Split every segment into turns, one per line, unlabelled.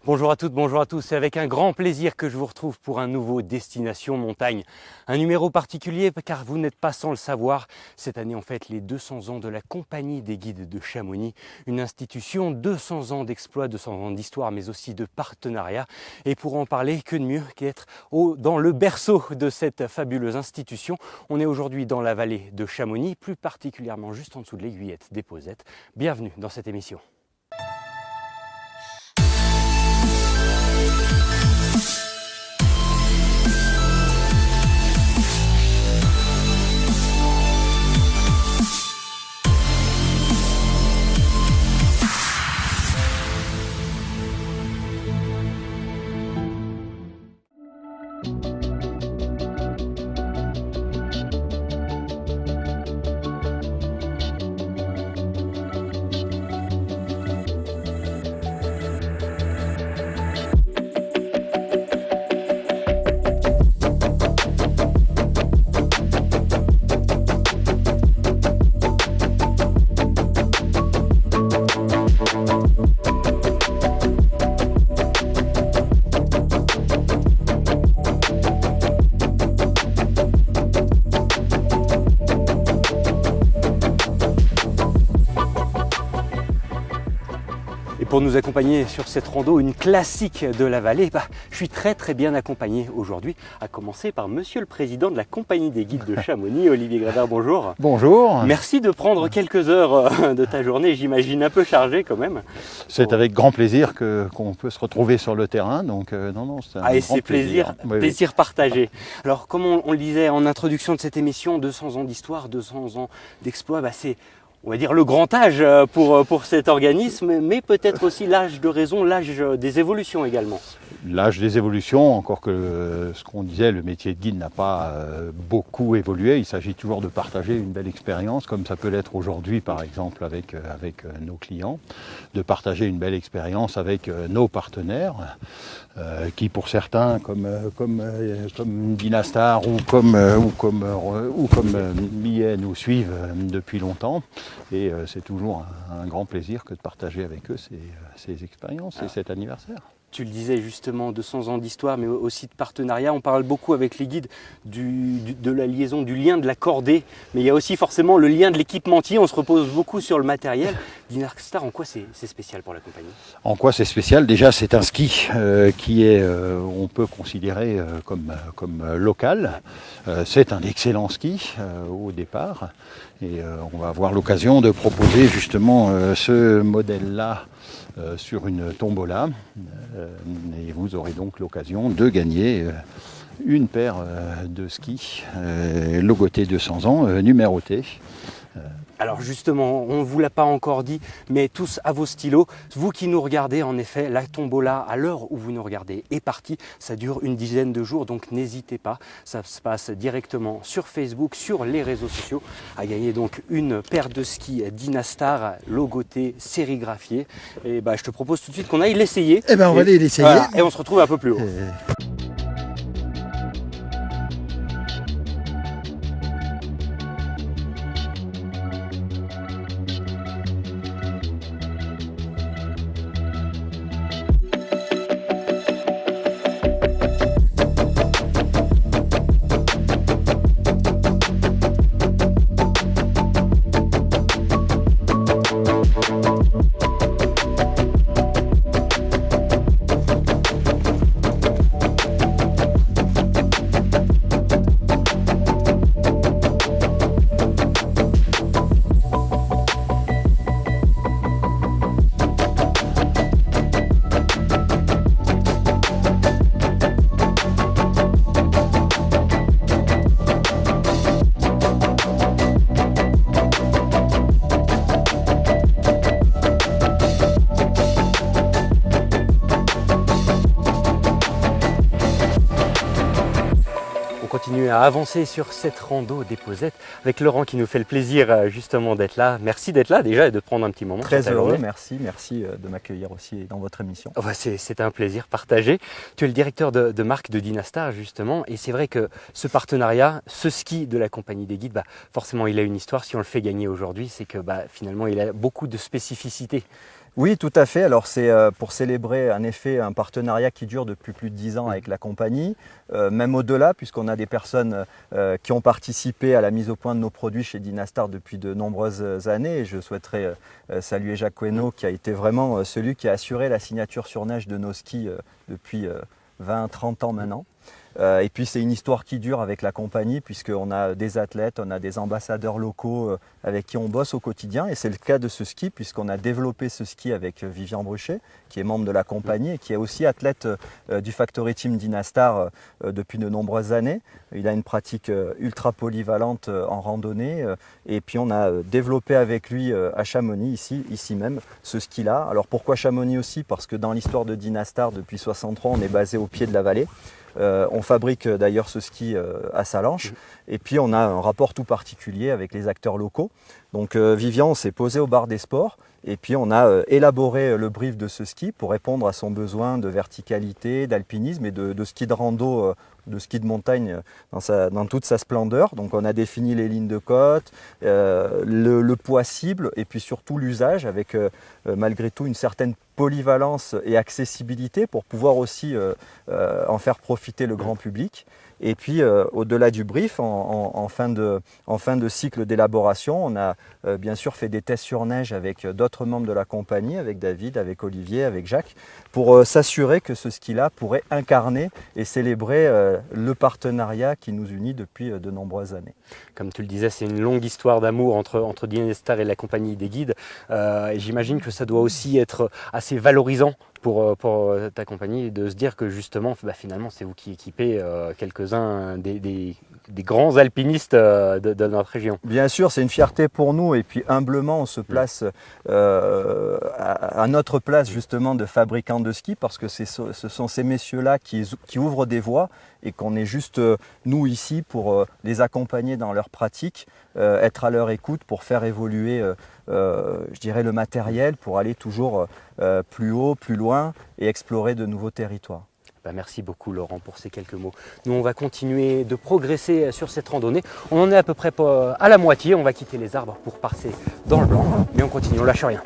Bonjour à toutes, bonjour à tous. C'est avec un grand plaisir que je vous retrouve pour un nouveau Destination Montagne. Un numéro particulier car vous n'êtes pas sans le savoir. Cette année, on fête les 200 ans de la Compagnie des Guides de Chamonix. Une institution, 200 ans d'exploits, 200 ans d'histoire, mais aussi de partenariat. Et pour en parler, que de mieux qu'être dans le berceau de cette fabuleuse institution. On est aujourd'hui dans la vallée de Chamonix, plus particulièrement juste en dessous de l'aiguillette des Posettes. Bienvenue dans cette émission. Pour nous accompagner sur cette rando, une classique de la vallée, je suis très bien accompagné aujourd'hui, à commencer par Monsieur le Président de la Compagnie des Guides de Chamonix, Olivier Grévert, bonjour.
Bonjour.
Merci de prendre quelques heures de ta journée, j'imagine un peu chargée quand même.
C'est avec grand plaisir qu'on peut se retrouver sur le terrain, donc c'est un grand plaisir.
Plaisir partagé. Alors comme on le disait en introduction de cette émission, 200 ans d'histoire, 200 ans d'exploits, c'est... on va dire le grand âge pour cet organisme, mais peut-être aussi l'âge de raison, l'âge des évolutions également.
L'âge des évolutions, encore que ce qu'on disait, le métier de guide n'a pas beaucoup évolué. Il s'agit toujours de partager une belle expérience, comme ça peut l'être aujourd'hui par exemple avec nos clients, de partager une belle expérience avec nos partenaires, qui pour certains, comme Dynastar ou comme Millet, nous suivent depuis longtemps. Et c'est toujours un grand plaisir que de partager avec eux ces expériences et cet anniversaire.
Tu le disais justement, 200 ans d'histoire, mais aussi de partenariat. On parle beaucoup avec les guides de la liaison, du lien de la cordée, mais il y a aussi forcément le lien de l'équipementier. On se repose beaucoup sur le matériel. Dynastar, en quoi c'est spécial pour la compagnie? En
quoi c'est spécial? Déjà, c'est un ski qui est, on peut considérer comme local. C'est un excellent ski au départ. Et on va avoir l'occasion de proposer justement ce modèle-là sur une tombola. Et vous aurez donc l'occasion de gagner une paire de skis logotés 200 ans, numérotés.
Alors justement, on ne vous l'a pas encore dit, mais tous à vos stylos. Vous qui nous regardez, en effet, la tombola, à l'heure où vous nous regardez, est partie. Ça dure une dizaine de jours, donc n'hésitez pas. Ça se passe directement sur Facebook, sur les réseaux sociaux, à gagner donc une paire de skis Dynastar, logotée, sérigraphiée. Et je te propose tout de suite qu'on aille l'essayer.
Eh bien, on va aller l'essayer.
Voilà, et on se retrouve un peu plus haut. Continuer à avancer sur cette rando des Posettes avec Laurent qui nous fait le plaisir justement d'être là. Merci d'être là déjà et de prendre un petit moment.
Très heureux, merci de m'accueillir aussi dans votre émission.
C'est un plaisir partagé. Tu es le directeur de marque de Dynastar justement et c'est vrai que ce partenariat, ce ski de la Compagnie des Guides, forcément il a une histoire. Si on le fait gagner aujourd'hui, c'est que finalement il a beaucoup de spécificités.
Oui, tout à fait. Alors c'est pour célébrer en effet un partenariat qui dure depuis plus de 10 ans avec la compagnie, même au-delà, puisqu'on a des personnes qui ont participé à la mise au point de nos produits chez Dynastar depuis de nombreuses années. Et je souhaiterais saluer Jacques Queneau, qui a été vraiment celui qui a assuré la signature sur neige de nos skis depuis 20-30 ans maintenant. Et puis c'est une histoire qui dure avec la compagnie, puisqu'on a des athlètes, on a des ambassadeurs locaux avec qui on bosse au quotidien, et c'est le cas de ce ski, puisqu'on a développé ce ski avec Vivian Bruchet, qui est membre de la compagnie et qui est aussi athlète du Factory Team Dynastar depuis de nombreuses années. Il a une pratique ultra polyvalente en randonnée, et puis on a développé avec lui à Chamonix, ici même, ce ski-là. Alors pourquoi Chamonix aussi? Parce que dans l'histoire de Dynastar, depuis 63, on est basé au pied de la vallée. On fabrique d'ailleurs ce ski à Salanches, et puis on a un rapport tout particulier avec les acteurs locaux. Donc Vivian s'est posé au bar des sports, et puis on a élaboré le brief de ce ski pour répondre à son besoin de verticalité, d'alpinisme et de ski de rando, de ski de montagne dans toute sa splendeur. Donc on a défini les lignes de côte, le poids cible, et puis surtout l'usage avec malgré tout une certaine polyvalence et accessibilité pour pouvoir aussi en faire profiter le grand public. Et puis au-delà du brief, en fin de cycle d'élaboration, on a bien sûr fait des tests sur neige avec d'autres membres de la compagnie, avec David, avec Olivier, avec Jacques, pour s'assurer que ce ski-là pourrait incarner et célébrer le partenariat qui nous unit depuis de nombreuses années.
Comme tu le disais, c'est une longue histoire d'amour entre Dynastar et la compagnie des guides. Et j'imagine que ça doit aussi être assez valorisant pour ta compagnie de se dire que justement, finalement, c'est vous qui équipez quelques-uns des grands alpinistes de notre région.
Bien sûr, c'est une fierté pour nous, et puis humblement, on se place à notre place justement de fabricants de ski, parce que ce sont ces messieurs-là qui ouvrent des voies, et qu'on est juste nous ici pour les accompagner dans leur pratique, être à leur écoute pour faire évoluer je dirais le matériel pour aller toujours plus haut, plus loin et explorer de nouveaux territoires.
Merci beaucoup Laurent pour ces quelques mots. Nous on va continuer de progresser sur cette randonnée. On en est à peu près à la moitié, on va quitter les arbres pour passer dans le blanc, mais on continue, on lâche rien.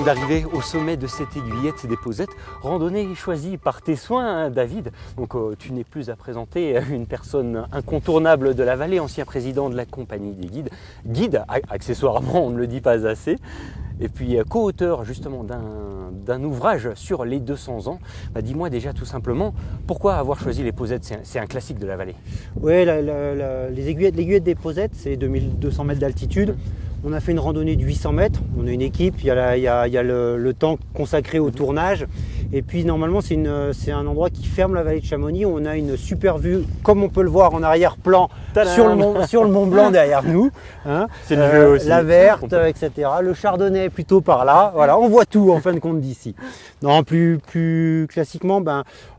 D'arriver au sommet de cette aiguillette des Posettes, randonnée choisie par tes soins, hein, David. Donc tu n'es plus à présenter une personne incontournable de la vallée, ancien président de la compagnie des guides, guide accessoirement, on ne le dit pas assez, et puis co-auteur justement d'un ouvrage sur les 200 ans. Dis-moi déjà tout simplement, pourquoi avoir choisi les Posettes? C'est un classique de la vallée.
Oui, les aiguillettes des Posettes, c'est 2200 mètres d'altitude. On a fait une randonnée de 800 mètres, on a une équipe, il y a le temps consacré au tournage. Et puis normalement c'est un endroit qui ferme la vallée de Chamonix, où on a une super vue, comme on peut le voir en arrière-plan, sur le Mont Blanc derrière nous. Hein.
C'est le jeu aussi.
La Verte, etc. Le Chardonnay plutôt par là. Voilà, on voit tout en fin de compte d'ici. Non, plus classiquement,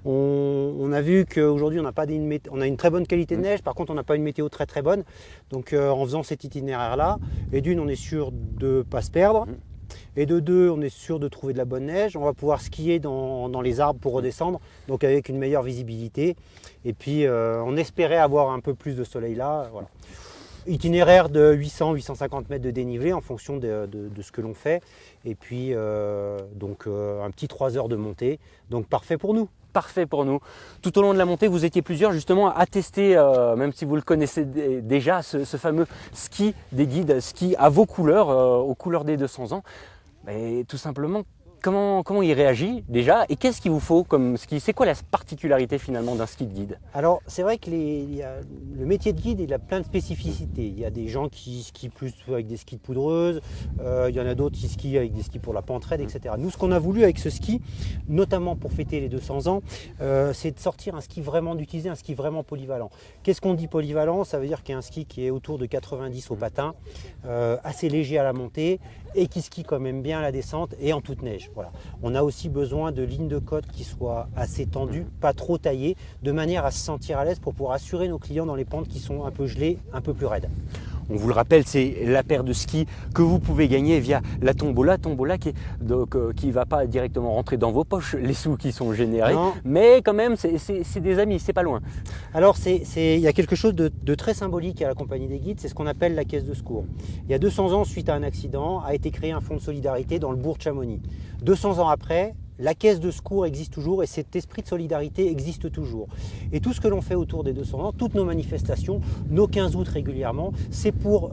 on a vu qu'aujourd'hui on a une très bonne qualité de neige, par contre on n'a pas une météo très bonne. Donc en faisant cet itinéraire-là, et d'une, on est sûr de ne pas se perdre. Et de deux, on est sûr de trouver de la bonne neige. On va pouvoir skier dans les arbres pour redescendre, donc avec une meilleure visibilité. Et puis on espérait avoir un peu plus de soleil là. Voilà. Itinéraire de 800-850 mètres de dénivelé en fonction de ce que l'on fait. Et puis un petit 3 heures de montée, donc parfait pour nous.
Parfait pour nous. Tout au long de la montée, vous étiez plusieurs justement à tester, même si vous le connaissez déjà, ce fameux ski des guides, ski à vos couleurs, aux couleurs des 200 ans. Mais tout simplement, comment il réagit déjà et qu'est-ce qu'il vous faut comme ski? C'est quoi la particularité finalement d'un ski de guide?
Alors, c'est vrai que le métier de guide, il a plein de spécificités. Il y a des gens qui skient plus avec des skis de poudreuse, il y en a d'autres qui skient avec des skis pour la pente raide, etc. Nous, ce qu'on a voulu avec ce ski, notamment pour fêter les 200 ans, c'est de sortir un ski vraiment, d'utiliser un ski vraiment polyvalent. Qu'est-ce qu'on dit polyvalent? Ça veut dire qu'il y a un ski qui est autour de 90 au patin, assez léger à la montée et qui skie quand même bien à la descente et en toute neige. Voilà. On a aussi besoin de lignes de côte qui soient assez tendues, pas trop taillées, de manière à se sentir à l'aise pour pouvoir assurer nos clients dans les pentes qui sont un peu gelées, un peu plus raides.
On vous le rappelle, c'est la paire de skis que vous pouvez gagner via la tombola qui ne va pas directement rentrer dans vos poches, les sous qui sont générés,
Non.
mais quand même c'est des amis, c'est pas loin.
Alors, il y a quelque chose de très symbolique à la compagnie des guides, c'est ce qu'on appelle la caisse de secours. Il y a 200 ans, suite à un accident, a été créé un fonds de solidarité dans le bourg de Chamonix. 200 ans après, la caisse de secours existe toujours et cet esprit de solidarité existe toujours. Et tout ce que l'on fait autour des 200 ans, toutes nos manifestations, nos 15 août régulièrement, c'est pour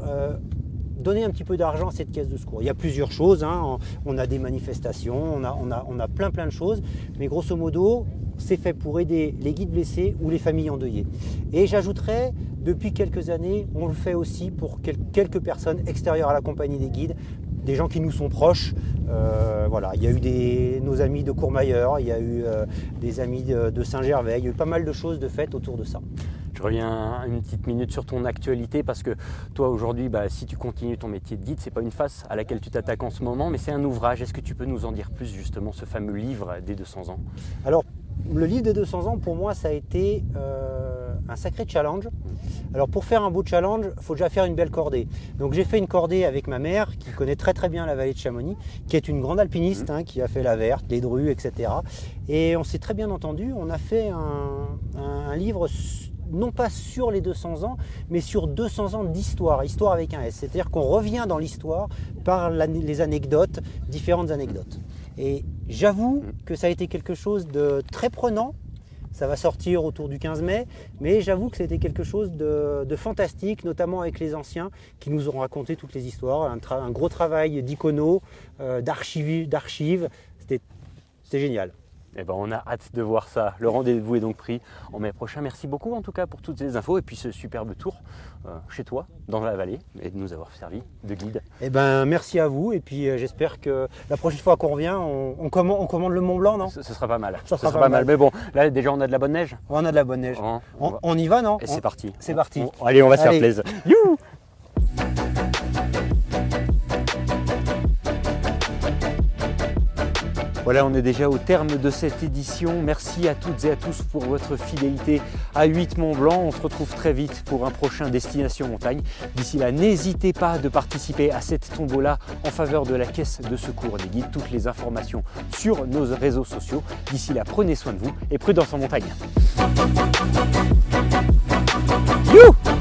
donner un petit peu d'argent à cette caisse de secours. Il y a plusieurs choses, hein. On a des manifestations, on a plein de choses, mais grosso modo, c'est fait pour aider les guides blessés ou les familles endeuillées. Et j'ajouterais, depuis quelques années, on le fait aussi pour quelques personnes extérieures à la compagnie des guides, des gens qui nous sont proches. Voilà. Il y a eu nos amis de Courmayeur, il y a eu des amis de Saint-Gervais, il y a eu pas mal de choses de faites autour de ça.
Je reviens une petite minute sur ton actualité parce que toi aujourd'hui, si tu continues ton métier de guide, c'est pas une face à laquelle tu t'attaques en ce moment, mais c'est un ouvrage. Est-ce que tu peux nous en dire plus justement, ce fameux livre des 200 ans?
Alors, le livre des 200 ans, pour moi, ça a été un sacré challenge. Alors, pour faire un beau challenge, il faut déjà faire une belle cordée. Donc, j'ai fait une cordée avec ma mère, qui connaît très très bien la vallée de Chamonix, qui est une grande alpiniste, qui a fait la Verte, les Drues, etc. Et on s'est très bien entendu. On a fait un livre, non pas sur les 200 ans, mais sur 200 ans d'histoire, histoire avec un S. C'est-à-dire qu'on revient dans l'histoire par les anecdotes, différentes anecdotes. Et j'avoue que ça a été quelque chose de très prenant. Ça va sortir autour du 15 mai, mais j'avoue que c'était quelque chose de fantastique, notamment avec les anciens qui nous ont raconté toutes les histoires. Un gros travail d'icono, d'archives. C'était génial.
Eh ben, on a hâte de voir ça. Le rendez-vous est donc pris en mai prochain. Merci beaucoup en tout cas pour toutes ces infos et puis ce superbe tour chez toi, dans la vallée, et de nous avoir servi de guide.
Eh ben, merci à vous et puis j'espère que la prochaine fois qu'on revient, on commande le Mont Blanc, non?
Ce sera pas mal.
Ça sera pas mal.
Mais bon, là déjà on a de la bonne neige.
On a de la bonne neige. On y va, non?
Et c'est parti.
C'est parti.
Allez, on va se faire plaisir. Youhou! Voilà, on est déjà au terme de cette édition. Merci à toutes et à tous pour votre fidélité à 8 Mont Blanc. On se retrouve très vite pour un prochain Destination Montagne. D'ici là, n'hésitez pas de participer à cette tombola en faveur de la caisse de secours des guides. Toutes les informations sur nos réseaux sociaux. D'ici là, prenez soin de vous et prudence en montagne. Youhou!